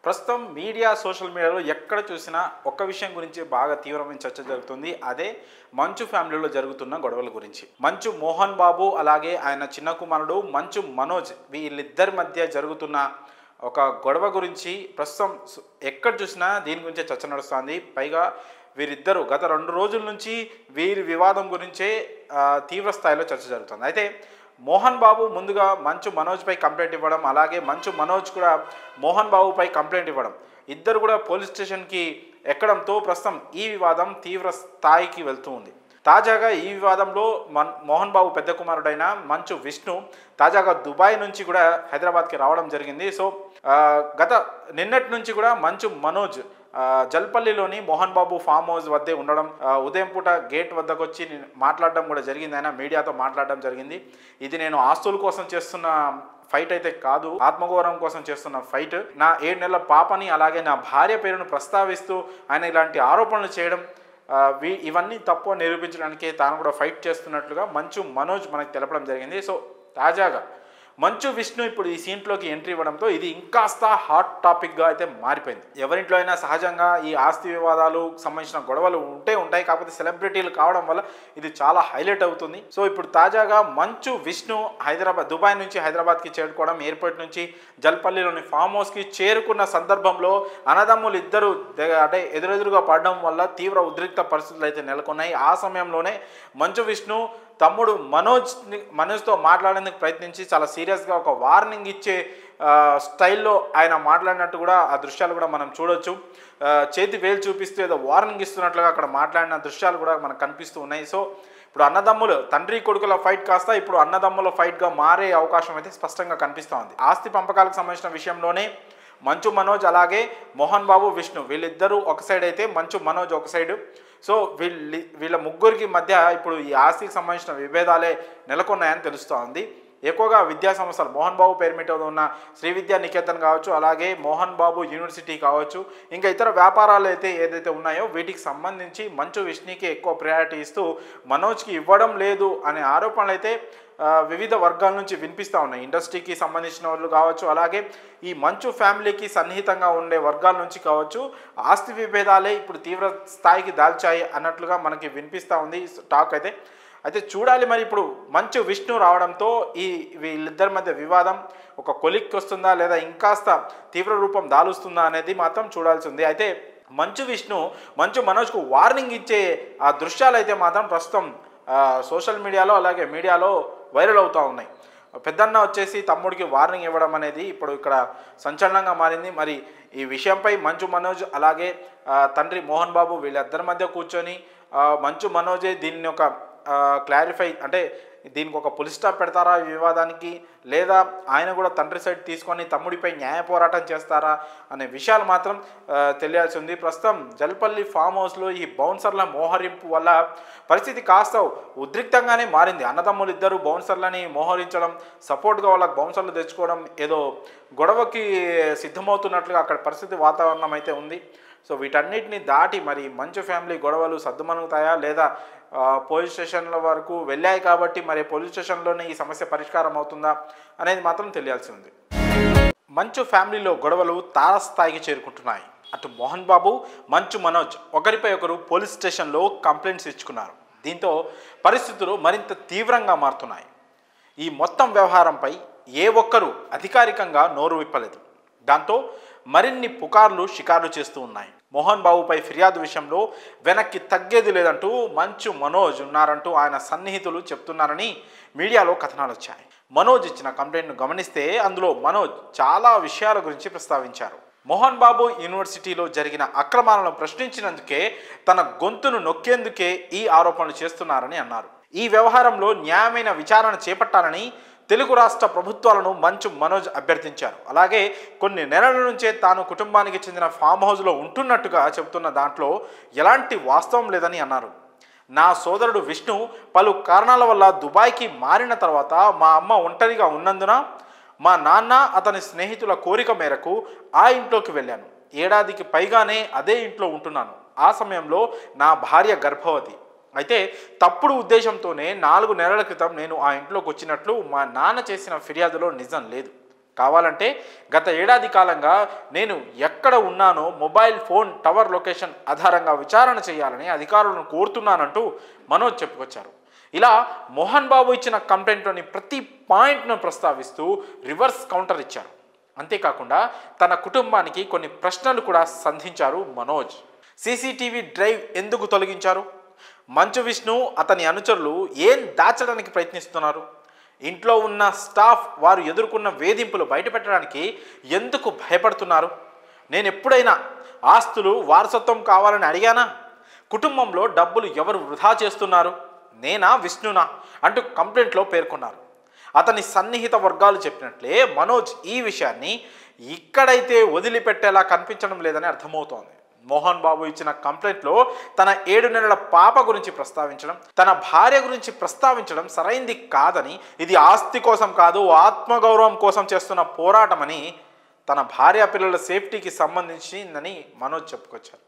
ప్రస్తుతం media social మీడియాలో ఎక్కడ చూసినా ఒక్క విషయం గురించి బాగా తీవ్రమైన చర్చ జరుగుతుంది. అదే మంచు ఫ్యామిలీలో జరుగుతున్న గొడవల గురించి. మంచు మోహన్ బాబు అలాగే ఆయన చిన్న కుమారుడు మంచు మనోజ్ వీళ్ళిద్దరి మధ్య జరుగుతున్న ఒక గొడవ గురించి ప్రస్తుతం ఎక్కడ చూసినా దీని గురించే చర్చ నడుస్తుంది. పైగా వీరిద్దరూ గత 2 రోజుల నుంచి వీరి వివాదం గురించే తీవ్ర స్థాయిలో చర్చ జరుగుతుంది. అయితే మోహన్ బాబు ముందుగా మంచు మనోజ్పై కంప్లైంట్ ఇవ్వడం, అలాగే మంచు మనోజ్ కూడా మోహన్ బాబుపై కంప్లైంట్ ఇవ్వడం, ఇద్దరు కూడా పోలీస్ స్టేషన్కి ఎక్కడంతో ప్రస్తుతం ఈ వివాదం తీవ్ర స్థాయికి వెళ్తూ ఉంది. తాజాగా ఈ వివాదంలో మోహన్ బాబు పెద్ద కుమారుడైన మంచు విష్ణు తాజాగా దుబాయ్ నుంచి కూడా హైదరాబాద్కి రావడం జరిగింది. సో గత నిన్నటి నుంచి కూడా మంచు మనోజ్ జల్పల్లిలోని మోహన్ బాబు ఫామ్ హౌస్ వద్దే ఉండడం, ఉదయం పూట గేట్ వద్దకు వచ్చి మాట్లాడడం కూడా జరిగింది. ఆయన మీడియాతో మాట్లాడడం జరిగింది. ఇది నేను ఆస్తుల కోసం చేస్తున్న ఫైట్ అయితే కాదు, ఆత్మగౌరవం కోసం చేస్తున్న ఫైట్. నా 7 నెలల పాపని అలాగే నా భార్య పేరును ప్రస్తావిస్తూ ఆయన ఇలాంటి ఆరోపణలు చేయడం, ఇవన్నీ తప్పు నిరూపించడానికి తాను కూడా ఫైట్ చేస్తున్నట్లుగా మంచు మనోజ్ మనకు తెలపడం జరిగింది. సో తాజాగా మంచు విష్ణు ఇప్పుడు ఈ సీన్లోకి ఎంట్రీ ఇవ్వడంతో ఇది ఇంకాస్త హాట్ టాపిక్గా అయితే మారిపోయింది. ఎవరింట్లో అయినా సహజంగా ఈ ఆస్తి వివాదాలు సంబంధించిన గొడవలు ఉంటాయి. కాకపోతే సెలబ్రిటీలు కావడం వల్ల ఇది చాలా హైలైట్ అవుతుంది. సో ఇప్పుడు తాజాగా మంచు విష్ణు దుబాయ్ నుంచి హైదరాబాద్కి చేరుకోవడం, ఎయిర్పోర్ట్ నుంచి జల్పల్లిలోని ఫామ్ హౌస్కి చేరుకున్న సందర్భంలో అన్నదమ్ములు ఇద్దరు అంటే ఎదురెదురుగా పడడం వల్ల తీవ్ర ఉద్రిక్త పరిస్థితులు అయితే నెలకొన్నాయి. ఆ సమయంలోనే మంచు విష్ణు తమ్ముడు మనోజ్తో మాట్లాడేందుకు ప్రయత్నించి చాలా సీరియస్గా ఒక వార్నింగ్ ఇచ్చే స్టైల్లో ఆయన మాట్లాడినట్టు కూడా ఆ దృశ్యాలు కూడా మనం చూడొచ్చు. చేతి వేలు చూపిస్తూ ఏదో వార్నింగ్ ఇస్తున్నట్లుగా అక్కడ మాట్లాడిన దృశ్యాలు కూడా మనకు కనిపిస్తూ ఉన్నాయి. సో ఇప్పుడు అన్నదమ్ములు తండ్రి కొడుకుల ఫైట్ కాస్త ఇప్పుడు అన్నదమ్ముల ఫైట్గా మారే అవకాశం అయితే స్పష్టంగా కనిపిస్తూ ఉంది. ఆస్తి పంపకాలకు సంబంధించిన విషయంలోనే మంచు మనోజ్ అలాగే మోహన్ బాబు విష్ణు వీళ్ళిద్దరూ ఒక సైడ్ అయితే మంచు మనోజ్ ఒక సైడు. సో వీళ్ళ ముగ్గురికి మధ్య ఇప్పుడు ఈ ఆస్తికి సంబంధించిన విభేదాలే నెలకొన్నాయని తెలుస్తూ ఉంది. ఎక్కువగా విద్యా సంస్థలు మోహన్ బాబు పేరు మీద ఉన్న శ్రీ విద్యా నికేతన్ కావచ్చు, అలాగే మోహన్ బాబు యూనివర్సిటీ కావచ్చు, ఇంకా ఇతర వ్యాపారాలు ఏదైతే ఉన్నాయో వీటికి సంబంధించి మంచు విష్ణుకి ఎక్కువ ప్రయారిటీ ఇస్తూ మనోజ్కి ఇవ్వడం లేదు అనే ఆరోపణలు అయితే వివిధ వర్గాల నుంచి వినిపిస్తూ ఉన్నాయి. ఇండస్ట్రీకి సంబంధించిన వాళ్ళు కావచ్చు, అలాగే ఈ మంచు ఫ్యామిలీకి సన్నిహితంగా ఉండే వర్గాల నుంచి కావచ్చు, ఆస్తి విభేదాలే ఇప్పుడు తీవ్ర స్థాయికి దాల్చాయి అన్నట్లుగా మనకి వినిపిస్తూ ఉంది టాక్ అయితే చూడాలి మరి ఇప్పుడు మంచు విష్ణు రావడంతో వీళ్ళిద్దరి మధ్య వివాదం ఒక కొలిక్కి వస్తుందా లేదా ఇంకాస్త తీవ్ర రూపం దాలుస్తుందా అనేది మాత్రం చూడాల్సి ఉంది. అయితే మంచు విష్ణు మంచు మనోజ్కు వార్నింగ్ ఇచ్చే ఆ దృశ్యాలు అయితే మాత్రం ప్రస్తుతం సోషల్ మీడియాలో అలాగే మీడియాలో వైరల్ అవుతూ ఉన్నాయి. పెద్దన్న వచ్చేసి తమ్ముడికి వార్నింగ్ ఇవ్వడం అనేది ఇప్పుడు ఇక్కడ సంచలనంగా మారింది. మరి ఈ విషయంపై మంచు మనోజ్ అలాగే తండ్రి మోహన్ బాబు వీళ్ళిద్దరి మధ్య కూర్చొని మంచు మనోజే దీన్ని ఒక క్లారిఫై అంటే దీనికి ఒక పులి స్టాప్ పెడతారా ఈ వివాదానికి, లేదా ఆయన కూడా తండ్రి సైడ్ తీసుకొని తమ్ముడిపై న్యాయ పోరాటం చేస్తారా అనే విషయాలు మాత్రం తెలియాల్సి ఉంది. ప్రస్తుతం జల్పల్లి ఫామ్ హౌస్లో ఈ బౌన్సర్ల మోహరింపు వల్ల పరిస్థితి కాస్త ఉద్రిక్తంగానే మారింది. అన్నదమ్ములు ఇద్దరు బౌన్సర్లని మోహరించడం, సపోర్ట్గా వాళ్ళకి బౌన్సర్లు తెచ్చుకోవడం, ఏదో గొడవకి సిద్ధమవుతున్నట్లుగా అక్కడ పరిస్థితి వాతావరణం అయితే ఉంది. సో వీటన్నిటిని దాటి మరి మంచు ఫ్యామిలీ గొడవలు సద్దుమణుగుతాయా లేదా పోలీస్ స్టేషన్ల వరకు వెళ్ళాయి కాబట్టి మరి పోలీస్ స్టేషన్లోనే ఈ సమస్య పరిష్కారం అవుతుందా అనేది మాత్రం తెలియాల్సి ఉంది. మంచు ఫ్యామిలీలో గొడవలు తారస్థాయికి చేరుకుంటున్నాయి. అటు మోహన్ బాబు మంచు మనోజ్ ఒకరిపై ఒకరు పోలీస్ స్టేషన్లో కంప్లైంట్స్ ఇచ్చుకున్నారు. దీంతో పరిస్థితులు మరింత తీవ్రంగా మారుతున్నాయి. ఈ మొత్తం వ్యవహారంపై ఏ ఒక్కరూ అధికారికంగా నోరు విప్పలేదు. దాంతో మరిన్ని పుకార్లు షికార్లు చేస్తూ ఉన్నాయి. మోహన్ బాబుపై ఫిర్యాదు విషయంలో వెనక్కి తగ్గేది లేదంటూ మంచు మనోజ్ ఉన్నారంటూ ఆయన సన్నిహితులు చెప్తున్నారని మీడియాలో కథనాలు వచ్చాయి. మనోజ్ ఇచ్చిన కంప్లైంట్ను గమనిస్తే అందులో మనోజ్ చాలా విషయాల గురించి ప్రస్తావించారు. మోహన్ బాబు యూనివర్సిటీలో జరిగిన అక్రమాలను ప్రశ్నించినందుకే తన గొంతును నొక్కేందుకే ఈ ఆరోపణలు చేస్తున్నారని అన్నారు. ఈ వ్యవహారంలో న్యాయమైన విచారణ చేపట్టాలని తెలుగు రాష్ట్ర ప్రభుత్వాలను మంచు మనోజ్ అభ్యర్థించారు. అలాగే కొన్ని నెలల నుంచే తాను కుటుంబానికి చెందిన ఫామ్ హౌస్లో ఉంటున్నట్టుగా చెబుతున్న దాంట్లో ఎలాంటి వాస్తవం లేదని అన్నారు. నా సోదరుడు విష్ణు పలు కారణాల వల్ల దుబాయ్కి మారిన తర్వాత మా అమ్మ ఒంటరిగా ఉన్నందున మా నాన్న అతని స్నేహితుల కోరిక మేరకు ఆ ఇంట్లోకి వెళ్ళాను. ఏడాదికి పైగానే అదే ఇంట్లో ఉంటున్నాను. ఆ సమయంలో నా భార్య గర్భవతి. అయితే తప్పుడు ఉద్దేశంతోనే 4 నెలల క్రితం నేను ఆ ఇంట్లోకి వచ్చినట్లు మా నాన్న చేసిన ఫిర్యాదులో నిజం లేదు. కావాలంటే గత ఏడాది కాలంగా నేను ఎక్కడ ఉన్నానో మొబైల్ ఫోన్ టవర్ లొకేషన్ ఆధారంగా విచారణ చేయాలని అధికారులను కోరుతున్నానంటూ మనోజ్ చెప్పుకొచ్చారు. ఇలా మోహన్ బాబు ఇచ్చిన కంప్లైంట్లోని ప్రతి పాయింట్ను ప్రస్తావిస్తూ రివర్స్ కౌంటర్ ఇచ్చారు. అంతేకాకుండా తన కుటుంబానికి కొన్ని ప్రశ్నలు కూడా సంధించారు మనోజ్. సీసీటీవీ డ్రైవ్ ఎందుకు తొలగించారు? మంచు విష్ణు అతని అనుచరులు ఏం దాచడానికి ప్రయత్నిస్తున్నారు? ఇంట్లో ఉన్న స్టాఫ్ వారు ఎదుర్కొన్న వేధింపులు బయటపెట్టడానికి ఎందుకు భయపడుతున్నారు? నేను ఎప్పుడైనా ఆస్తులు వారసత్వం కావాలని అడిగానా? కుటుంబంలో డబ్బులు ఎవరు వృధా చేస్తున్నారు? నేనా విష్ణునా అంటూ కంప్లైంట్లో పేర్కొన్నారు. అతని సన్నిహిత వర్గాలు చెప్పినట్లే మనోజ్ ఈ విషయాన్ని ఇక్కడైతే వదిలిపెట్టేలా కనిపించడం లేదని అర్థమవుతోంది. మోహన్ బాబు ఇచ్చిన కంప్లైంట్లో తన 7 నెలల పాప గురించి ప్రస్తావించడం, తన భార్య గురించి ప్రస్తావించడం సరైంది కాదని, ఇది ఆస్తి కోసం కాదు ఆత్మగౌరవం కోసం చేస్తున్న పోరాటమని, తన భార్య పిల్లల సేఫ్టీకి సంబంధించిందని మనోజ్ చెప్పుకొచ్చారు.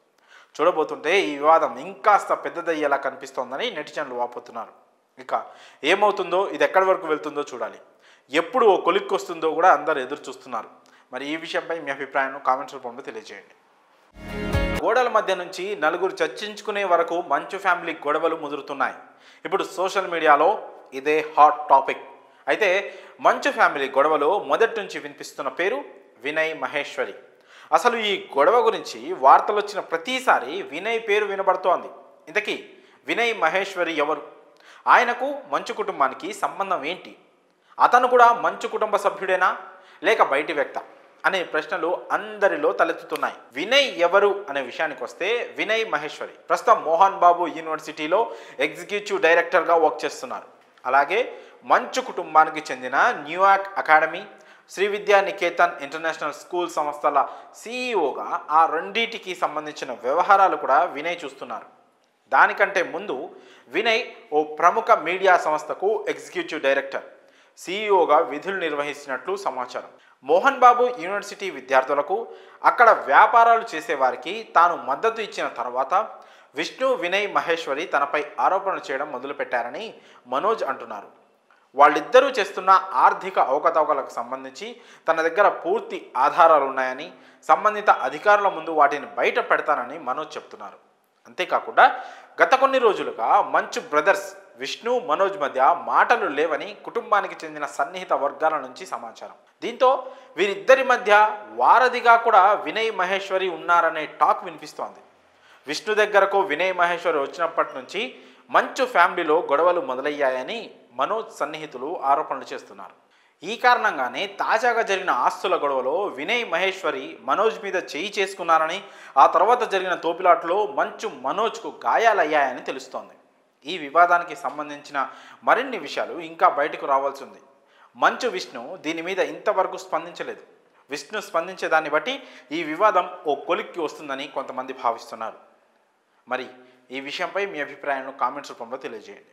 చూడబోతుంటే ఈ వివాదం ఇంకాస్త పెద్దదయ్యేలా కనిపిస్తోందని నెటిజన్లు వాపోతున్నారు. ఇక ఏమవుతుందో, ఇది ఎక్కడి వరకు వెళ్తుందో చూడాలి. ఎప్పుడు ఓ కొలిక్కి వస్తుందో కూడా అందరు ఎదురు చూస్తున్నారు. మరి ఈ విషయంపై మీ అభిప్రాయాన్ని కామెంట్స్ రూపంలో తెలియజేయండి. గోడల మధ్య నుంచి నలుగురు చర్చించుకునే వరకు మంచు ఫ్యామిలీ గొడవలు ముదురుతున్నాయి. ఇప్పుడు సోషల్ మీడియాలో ఇదే హాట్ టాపిక్. అయితే మంచు ఫ్యామిలీ గొడవలో మొదటి నుంచి వినిపిస్తున్న పేరు వినయ్ మహేశ్వరి. అసలు ఈ గొడవ గురించి వార్తలు వచ్చిన ప్రతిసారి వినయ్ పేరు వినబడుతోంది. ఇంతకీ వినయ్ మహేశ్వరి ఎవరు? ఆయనకు మంచు కుటుంబానికి సంబంధం ఏంటి? అతను కూడా మంచు కుటుంబ సభ్యుడేనా లేక బయటి వ్యక్త అనే ప్రశ్నలు అందరిలో తలెత్తుతున్నాయి. వినయ్ ఎవరు అనే విషయానికి వస్తే, వినయ్ మహేశ్వరి ప్రస్తుతం మోహన్ బాబు యూనివర్సిటీలో ఎగ్జిక్యూటివ్ డైరెక్టర్గా వర్క్ చేస్తున్నారు. అలాగే మంచు కుటుంబానికి చెందిన న్యూయార్క్ అకాడమీ, శ్రీ విద్యా నికేతన్ ఇంటర్నేషనల్ స్కూల్ సంస్థల సీఈఓగా ఆ రెండింటికి సంబంధించిన వ్యవహారాలు కూడా వినయ్ చూస్తున్నారు. దానికంటే ముందు వినయ్ ఓ ప్రముఖ మీడియా సంస్థకు ఎగ్జిక్యూటివ్ డైరెక్టర్, సీఈఓగా విధులు నిర్వహిస్తున్నట్లు సమాచారం. మోహన్ బాబు యూనివర్సిటీ విద్యార్థులకు, అక్కడ వ్యాపారాలు చేసేవారికి తాను మద్దతు ఇచ్చిన తర్వాత విష్ణు, వినయ్ మహేశ్వరి తనపై ఆరోపణలు చేయడం మొదలుపెట్టారని మనోజ్ అంటున్నారు. వాళ్ళిద్దరూ చేస్తున్న ఆర్థిక అవకతవకలకు సంబంధించి తన దగ్గర పూర్తి ఆధారాలు ఉన్నాయని, సంబంధిత అధికారుల ముందు వాటిని బయట పెడతానని మనోజ్ చెప్తున్నారు. అంతేకాకుండా గత కొన్ని రోజులుగా మంచు బ్రదర్స్ విష్ణు, మనోజ్ మధ్య మాటలు లేవని కుటుంబానికి చెందిన సన్నిహిత వర్గాల నుంచి సమాచారం. దీంతో వీరిద్దరి మధ్య వారధిగా కూడా వినయ్ మహేశ్వరి ఉన్నారనే టాక్ వినిపిస్తోంది. విష్ణు దగ్గరకు వినయ్ మహేశ్వరి వచ్చినప్పటి నుంచి మంచు ఫ్యామిలీలో గొడవలు మొదలయ్యాయని మనోజ్ సన్నిహితులు ఆరోపణలు చేస్తున్నారు. ఈ కారణంగానే తాజాగా జరిగిన ఆస్తుల గొడవలో వినయ్ మహేశ్వరి మనోజ్ మీద చేయి చేసుకున్నారని, ఆ తర్వాత జరిగిన తోపిలాట్లో మంచు మనోజ్కు గాయాలయ్యాయని తెలుస్తోంది. ఈ వివాదానికి సంబంధించిన మరిన్ని విషయాలు ఇంకా బయటకు రావాల్సి ఉంది. మంచు విష్ణు దీని మీద ఇంతవరకు స్పందించలేదు. విష్ణు స్పందించే దాన్ని బట్టి ఈ వివాదం ఓ కొలిక్కి వస్తుందని కొంతమంది భావిస్తున్నారు. మరి ఈ విషయంపై మీ అభిప్రాయాలను కామెంట్స్ రూపంలో తెలియజేయండి.